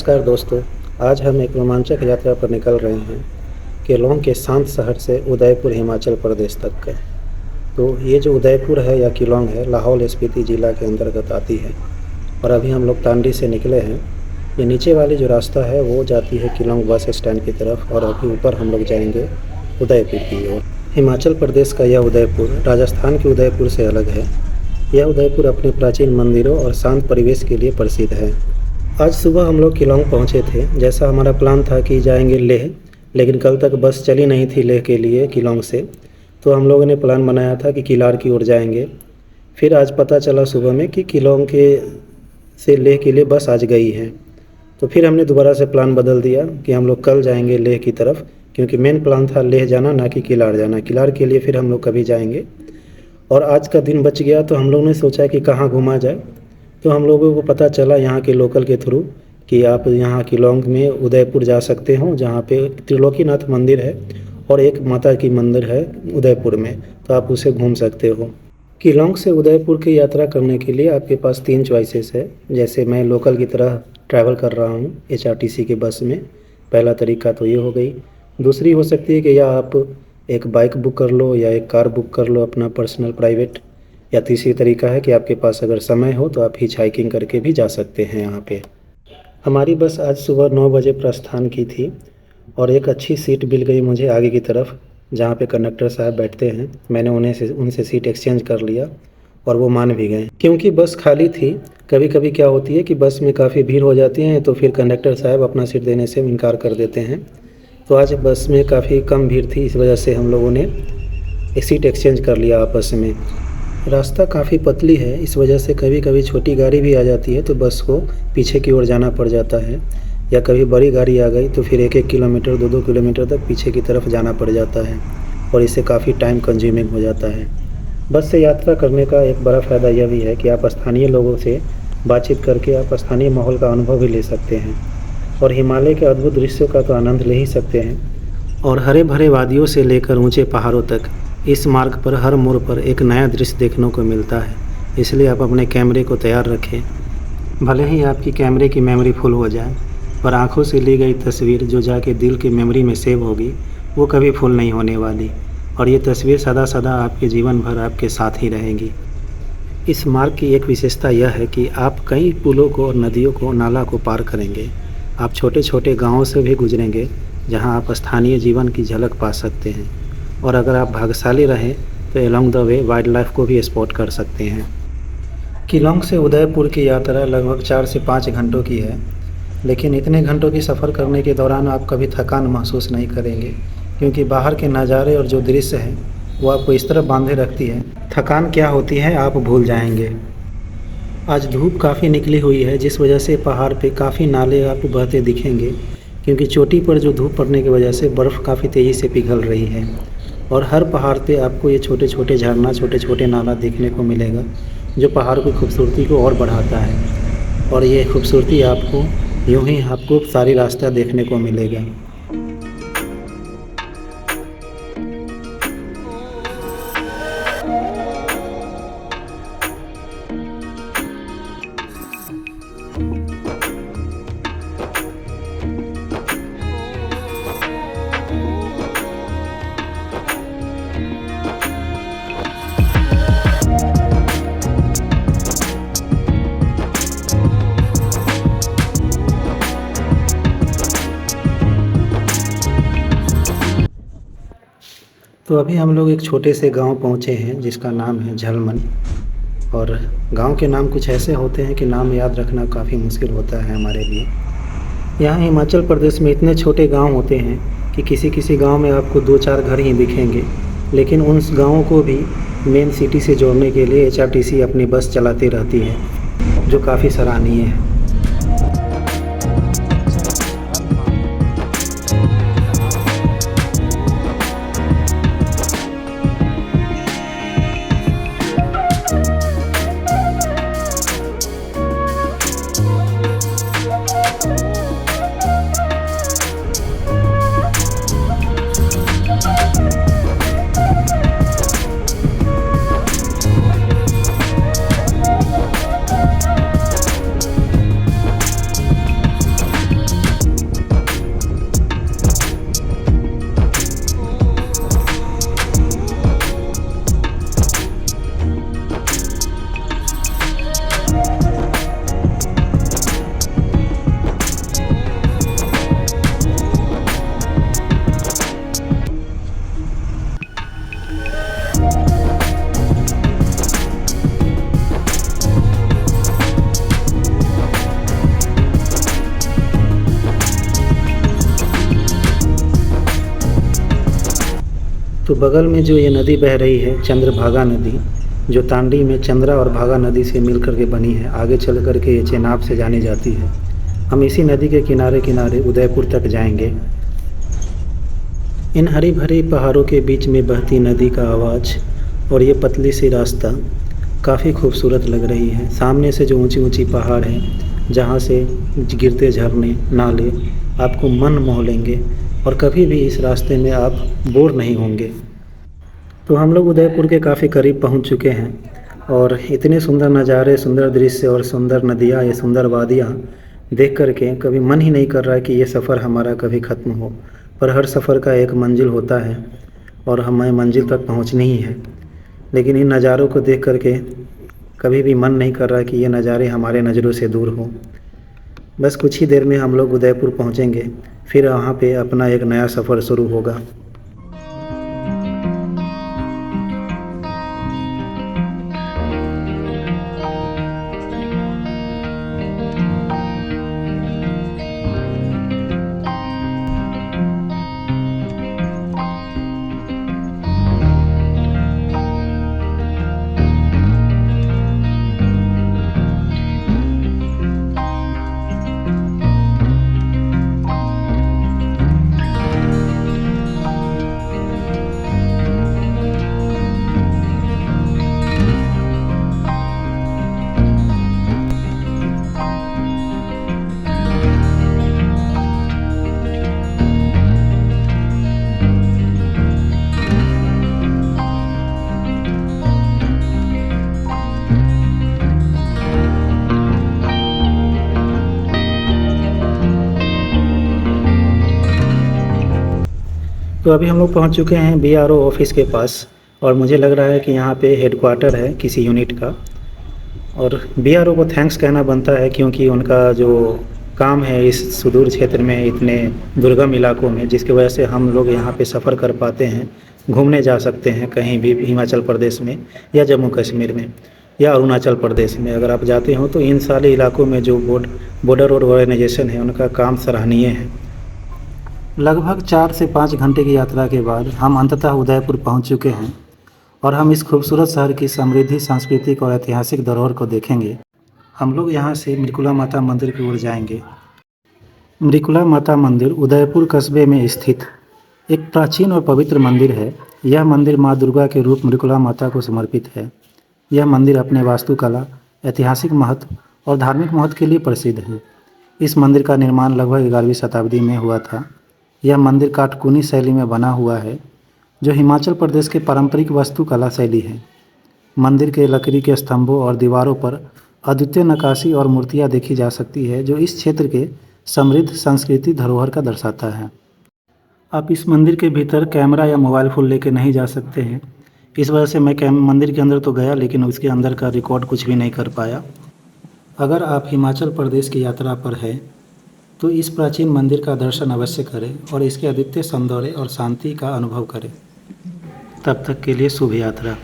नमस्कार दोस्तों। आज हम एक रोमांचक यात्रा पर निकल रहे हैं केलोंग के शांत शहर से उदयपुर हिमाचल प्रदेश तक का। तो ये जो उदयपुर है या केलोंग है, लाहौल स्पीति ज़िला के अंतर्गत आती है और अभी हम लोग टांडी से निकले हैं। ये नीचे वाली जो रास्ता है वो जाती है केलोंग बस स्टैंड की तरफ और अभी ऊपर हम लोग जाएंगे उदयपुर की ओर। हिमाचल प्रदेश का यह उदयपुर राजस्थान के उदयपुर से अलग है। यह उदयपुर अपने प्राचीन मंदिरों और शांत परिवेश के लिए प्रसिद्ध है। आज सुबह हम लोग केलोंग पहुँचे थे। जैसा हमारा प्लान था कि जाएंगे लेह, लेकिन कल तक बस चली नहीं थी लेह के लिए केलोंग से, तो हम लोगों ने प्लान बनाया था कि किलार की ओर जाएंगे। फिर आज पता चला सुबह में कि केलोंग के से लेह के लिए बस आज गई है, तो फिर हमने दोबारा से प्लान बदल दिया कि हम लोग कल जाएंगे लेह की तरफ, क्योंकि मेन प्लान था लेह जाना, ना कि किलार जाना। किलार के लिए फिर हम लोग कभी जाएंगे। और आज का दिन बच गया तो हम लोग ने सोचा कि कहाँ घूमा जाए। तो हम लोगों को पता चला यहाँ के लोकल के थ्रू कि आप यहाँ केलोंग में उदयपुर जा सकते हो, जहाँ पे त्रिलोकीनाथ मंदिर है और एक माता की मंदिर है उदयपुर में, तो आप उसे घूम सकते हो। केलोंग से उदयपुर की यात्रा करने के लिए आपके पास 3 चॉइसेस है। जैसे मैं लोकल की तरह ट्रैवल कर रहा हूँ HRTC की बस में, पहला तरीका तो ये हो गई। दूसरी हो सकती है कि या आप एक बाइक बुक कर लो या एक कार बुक कर लो अपना पर्सनल प्राइवेट, या तीसरी तरीका है कि आपके पास अगर समय हो तो आप हिच हाइकिंग करके भी जा सकते हैं यहाँ पे। हमारी बस आज सुबह 9 बजे प्रस्थान की थी और एक अच्छी सीट मिल गई मुझे आगे की तरफ, जहाँ पे कंडक्टर साहब बैठते हैं। मैंने उनसे सीट एक्सचेंज कर लिया और वो मान भी गए, क्योंकि बस खाली थी। कभी कभी क्या होती है कि बस में काफ़ी भीड़ हो जाती है, तो फिर कंडक्टर साहब अपना सीट देने से इनकार कर देते हैं। तो आज बस में काफ़ी कम भीड़ थी, इस वजह से हम लोगों ने एक सीट एक्सचेंज कर लिया आपस में। रास्ता काफ़ी पतली है, इस वजह से कभी कभी छोटी गाड़ी भी आ जाती है तो बस को पीछे की ओर जाना पड़ जाता है, या कभी बड़ी गाड़ी आ गई तो फिर 1-1 किलोमीटर 2-2 किलोमीटर तक पीछे की तरफ जाना पड़ जाता है और इससे काफ़ी टाइम कंज्यूमिंग हो जाता है। बस से यात्रा करने का एक बड़ा फ़ायदा यह भी है कि आप स्थानीय लोगों से बातचीत करके आप स्थानीय माहौल का अनुभव भी ले सकते हैं और हिमालय के अद्भुत दृश्यों का तो आनंद ले ही सकते हैं। और हरे भरे वादियों से लेकर ऊंचे पहाड़ों तक इस मार्ग पर हर मोड़ पर एक नया दृश्य देखने को मिलता है। इसलिए आप अपने कैमरे को तैयार रखें। भले ही आपकी कैमरे की मेमोरी फुल हो जाए, पर आंखों से ली गई तस्वीर जो जाके दिल की मेमोरी में सेव होगी वो कभी फुल नहीं होने वाली, और ये तस्वीर सदा सदा आपके जीवन भर आपके साथ ही रहेगी। इस मार्ग की एक विशेषता यह है कि आप कई पुलों को और नदियों को, नाला को पार करेंगे। आप छोटे छोटे गाँवों से भी गुजरेंगे जहाँ आप स्थानीय जीवन की झलक पा सकते हैं, और अगर आप भाग्यशाली रहें तो along the way wild life को भी स्पॉट कर सकते हैं। केलोंग से उदयपुर की यात्रा लगभग 4 से 5 घंटों की है, लेकिन इतने घंटों की सफ़र करने के दौरान आप कभी थकान महसूस नहीं करेंगे, क्योंकि बाहर के नज़ारे और जो दृश्य है वो आपको इस तरह बांधे रखती है, थकान क्या होती है आप भूल जाएंगे। आज धूप काफ़ी निकली हुई है, जिस वजह से पहाड़ पे काफ़ी नाले आपको बहते दिखेंगे, क्योंकि चोटी पर जो धूप पड़ने की वजह से बर्फ़ काफ़ी तेज़ी से पिघल रही है। और हर पहाड़ पे आपको ये छोटे छोटे झरना, छोटे छोटे नाला देखने को मिलेगा, जो पहाड़ की खूबसूरती को और बढ़ाता है। और ये खूबसूरती आपको यूँ ही आपको सारी रास्ता देखने को मिलेगा। तो अभी हम लोग एक छोटे से गांव पहुंचे हैं जिसका नाम है झलमन। और गांव के नाम कुछ ऐसे होते हैं कि नाम याद रखना काफ़ी मुश्किल होता है हमारे लिए। यहाँ हिमाचल प्रदेश में इतने छोटे गांव होते हैं कि किसी किसी गांव में आपको 2-4 घर ही दिखेंगे, लेकिन उन गाँवों को भी मेन सिटी से जोड़ने के लिए HRTC अपनी बस चलाती रहती है, जो काफ़ी सराहनीय है। बगल में जो ये नदी बह रही है चंद्रभागा नदी, जो तांडी में चंद्रा और भागा नदी से मिल कर के बनी है, आगे चल कर के ये चेनाब से जानी जाती है। हम इसी नदी के किनारे किनारे उदयपुर तक जाएंगे। इन हरी भरी पहाड़ों के बीच में बहती नदी का आवाज़ और ये पतली सी रास्ता काफ़ी खूबसूरत लग रही है। सामने से जो ऊंची ऊंची पहाड़ हैं, जहाँ से गिरते झरने नाले आपको मन मोह लेंगे और कभी भी इस रास्ते में आप बोर नहीं होंगे। तो हम लोग उदयपुर के काफ़ी करीब पहुंच चुके हैं और इतने सुंदर नज़ारे, सुंदर दृश्य और सुंदर नदियाँ, ये सुंदर वादियाँ देख कर के कभी मन ही नहीं कर रहा है कि ये सफ़र हमारा कभी ख़त्म हो। पर हर सफ़र का एक मंजिल होता है और हमें मंजिल तक पहुंचनी ही है। लेकिन इन नज़ारों को देख कर के कभी भी मन नहीं कर रहा कि ये नज़ारे हमारे नज़रों से दूर हों। बस कुछ ही देर में हम लोग उदयपुर पहुंचेंगे, फिर वहाँ पे अपना एक नया सफ़र शुरू होगा। तो अभी हम लोग पहुंच चुके हैं बीआरओ ऑफिस के पास और मुझे लग रहा है कि यहाँ पे हेडक्वार्टर है किसी यूनिट का। और बीआरओ को थैंक्स कहना बनता है, क्योंकि उनका जो काम है इस सुदूर क्षेत्र में, इतने दुर्गम इलाकों में, जिसकी वजह से हम लोग यहाँ पे सफ़र कर पाते हैं, घूमने जा सकते हैं कहीं भी हिमाचल प्रदेश में या जम्मू कश्मीर में या अरुणाचल प्रदेश में। अगर आप जाते हो तो इन सारे इलाकों में जो बॉर्डर और ऑर्गेनाइजेशन है उनका काम सराहनीय है। लगभग 4 से 5 घंटे की यात्रा के बाद हम अंततः उदयपुर पहुंच चुके हैं और हम इस खूबसूरत शहर की समृद्धि, सांस्कृतिक और ऐतिहासिक धरोहर को देखेंगे। हम लोग यहां से मृकुला माता मंदिर की ओर जाएंगे। मृकुला माता मंदिर उदयपुर कस्बे में स्थित एक प्राचीन और पवित्र मंदिर है। यह मंदिर माँ दुर्गा के रूप मृकुला माता को समर्पित है। यह मंदिर अपने वास्तुकला, ऐतिहासिक महत्व और धार्मिक महत्व के लिए प्रसिद्ध है। इस मंदिर का निर्माण लगभग 11वीं शताब्दी में हुआ था। यह मंदिर काटकुनी शैली में बना हुआ है, जो हिमाचल प्रदेश के पारंपरिक वास्तुकला शैली है। मंदिर के लकड़ी के स्तंभों और दीवारों पर अद्वितीय नक्काशी और मूर्तियां देखी जा सकती है, जो इस क्षेत्र के समृद्ध सांस्कृतिक धरोहर का दर्शाता है। आप इस मंदिर के भीतर कैमरा या मोबाइल फ़ोन लेके नहीं जा सकते हैं। इस वजह से मैं मंदिर के अंदर तो गया, लेकिन उसके अंदर का रिकॉर्ड कुछ भी नहीं कर पाया। अगर आप हिमाचल प्रदेश की यात्रा पर हैं तो इस प्राचीन मंदिर का दर्शन अवश्य करें और इसके अद्वितीय सौंदर्य और शांति का अनुभव करें। तब तक के लिए शुभ यात्रा।